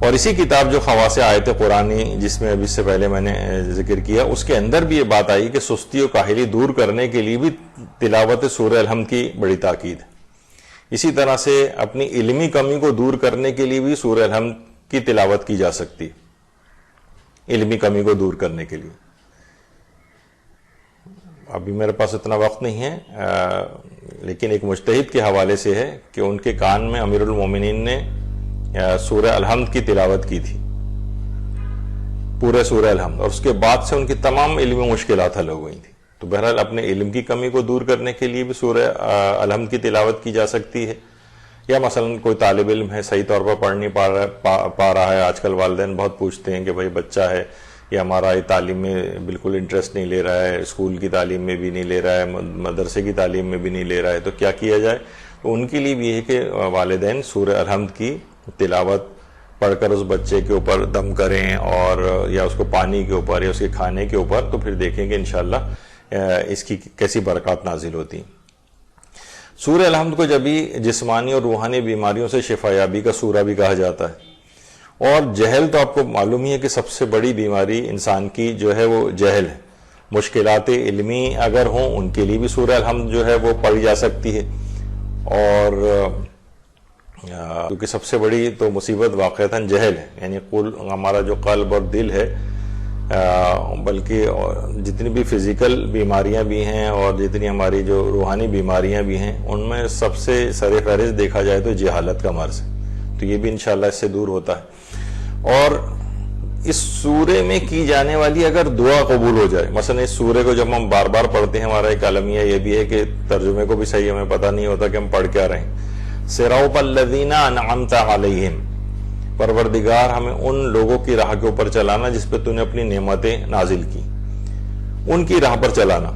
اور اسی کتاب جو خواص آیت قرآنی جس میں ابھی سے پہلے میں نے ذکر کیا، اس کے اندر بھی یہ بات آئی کہ سستی و کاہلی دور کرنے کے لیے بھی تلاوت سورہ الحمد کی بڑی تاکید ہے۔ اسی طرح سے اپنی علمی کمی کو دور کرنے کے لیے بھی سورہ الحمد کی تلاوت کی جا سکتی ہے، علمی کمی کو دور کرنے کے لیے۔ ابھی میرے پاس اتنا وقت نہیں ہے، لیکن ایک مجتہد کے حوالے سے ہے کہ ان کے کان میں امیر المومنین نے سورہ الحمد کی تلاوت کی تھی، پورے سورہ الحمد، اور اس کے بعد سے ان کی تمام علمی مشکلات حل ہو گئی تھی۔ تو بہرحال اپنے علم کی کمی کو دور کرنے کے لیے بھی سورہ الحمد کی تلاوت کی جا سکتی ہے، یا مثلا کوئی طالب علم ہے صحیح طور پر پڑھ نہیں پا رہا ہے۔ آج کل والدین بہت پوچھتے ہیں کہ بھائی بچہ ہے یہ ہمارا یہ تعلیم میں بالکل انٹرسٹ نہیں لے رہا ہے، اسکول کی تعلیم میں بھی نہیں لے رہا ہے، مدرسے کی تعلیم میں بھی نہیں لے رہا ہے، تو کیا کیا جائے؟ تو ان کے لیے بھی یہ ہے کہ والدین سورہ الحمد کی تلاوت پڑھ کر اس بچے کے اوپر دم کریں، اور یا اس کو پانی کے اوپر یا اس کے کھانے کے اوپر، تو پھر دیکھیں گے انشاءاللہ اس کی کیسی برکات نازل ہوتی ہیں۔ سورہ الحمد کو جبھی جسمانی اور روحانی بیماریوں سے شفا یابی کا سورہ بھی کہا جاتا ہے۔ اور جہل تو آپ کو معلوم ہی ہے کہ سب سے بڑی بیماری انسان کی جو ہے وہ جہل ہے۔ مشکلات علمی اگر ہوں ان کے لیے بھی سورہ الحمد جو ہے وہ پڑھی جا سکتی ہے، اور کیونکہ سب سے بڑی تو مصیبت واقعتاً جہل ہے، یعنی ہمارا جو قلب اور دل ہے، بلکہ جتنی بھی فزیکل بیماریاں بھی ہیں اور جتنی ہماری جو روحانی بیماریاں بھی ہیں، ان میں سب سے سر فہرست دیکھا جائے تو جہالت کا مرض ہے۔ تو یہ بھی انشاءاللہ اس سے دور ہوتا ہے۔ اور اس سورے میں کی جانے والی اگر دعا قبول ہو جائے، مثلا اس سورے کو جب ہم بار بار پڑھتے ہیں، ہمارا ایک عالمیہ یہ بھی ہے کہ ترجمے کو بھی صحیح ہمیں پتہ نہیں ہوتا کہ ہم پڑھ کیا رہے ہیں۔ صراط الذین انعمت علیہم، پروردگار ہمیں ان لوگوں کی راہ کے اوپر چلانا جس پہ تو نے اپنی نعمتیں نازل کی، ان کی راہ پر چلانا۔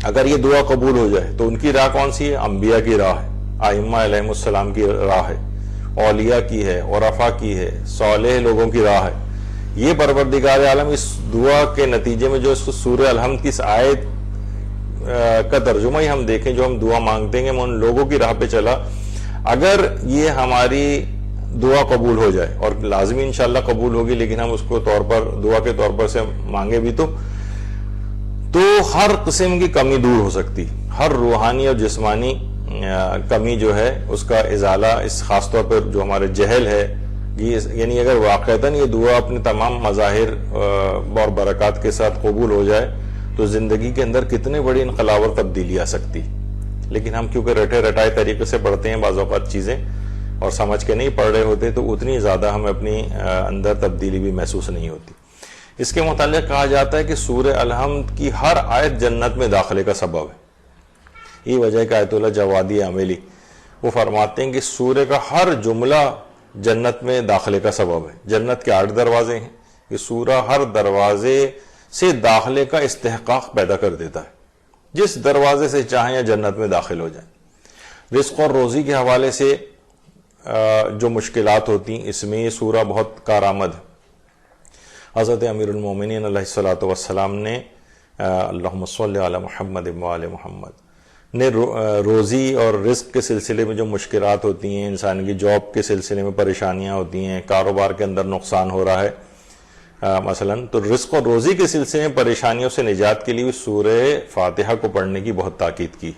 اگر یہ دعا قبول ہو جائے تو ان کی راہ کون سی ہے؟ انبیاء کی راہ ہے، ائمہ علیہم السلام کی راہ ہے، اولیاء کی ہے، عرفاء کی ہے، صالح لوگوں کی راہ ہے۔ یہ پروردگار عالم اس دعا کے نتیجے میں جو اس سورہ الحمد کی اس آیت کا ترجمہ ہی ہم دیکھیں، جو ہم دعا مانگتے ہیں کہ میں ان لوگوں کی راہ پہ چلا، اگر یہ ہماری دعا قبول ہو جائے، اور لازمی انشاءاللہ قبول ہوگی، لیکن ہم اس کو دعا کے طور پر سے مانگے بھی تو ہر قسم کی کمی دور ہو سکتی، ہر روحانی اور جسمانی کمی جو ہے اس کا ازالہ، اس خاص طور پر جو ہمارے جہل ہے، یعنی اگر واقعتاً یہ دعا اپنے تمام مظاہر اور برکات کے ساتھ قبول ہو جائے تو زندگی کے اندر کتنے بڑی انقلاب اور تبدیلی آ سکتی۔ لیکن ہم کیونکہ رٹے رٹائے طریقے سے پڑھتے ہیں بعض اوقات چیزیں، اور سمجھ کے نہیں پڑھ رہے ہوتے، تو اتنی زیادہ ہمیں اپنی اندر تبدیلی بھی محسوس نہیں ہوتی۔ اس کے متعلق کہا جاتا ہے کہ سورہ الحمد کی ہر آیت جنت میں داخلے کا سبب ہے۔ یہ وجہ ہے کہ آیت اللہ جوادی عاملی وہ فرماتے ہیں کہ سورہ کا ہر جملہ جنت میں داخلے کا سبب ہے۔ جنت کے 8 دروازے ہیں، یہ سورہ ہر دروازے سے داخلے کا استحقاق پیدا کر دیتا ہے، جس دروازے سے چاہیں یا جنت میں داخل ہو جائیں۔ رزق اور روزی کے حوالے سے جو مشکلات ہوتی ہیں، اس میں یہ سورہ بہت کارآمد ہے۔ حضرت امیر المومنین علیہ الصلوۃ والسلام نے اللہم صلی علی محمد وآل محمد نے روزی اور رزق کے سلسلے میں جو مشکلات ہوتی ہیں، انسان کی جاب کے سلسلے میں پریشانیاں ہوتی ہیں، کاروبار کے اندر نقصان ہو رہا ہے مثلا، تو رزق اور روزی کے سلسلے میں پریشانیوں سے نجات کے لیے سورہ فاتحہ کو پڑھنے کی بہت تاکید کی۔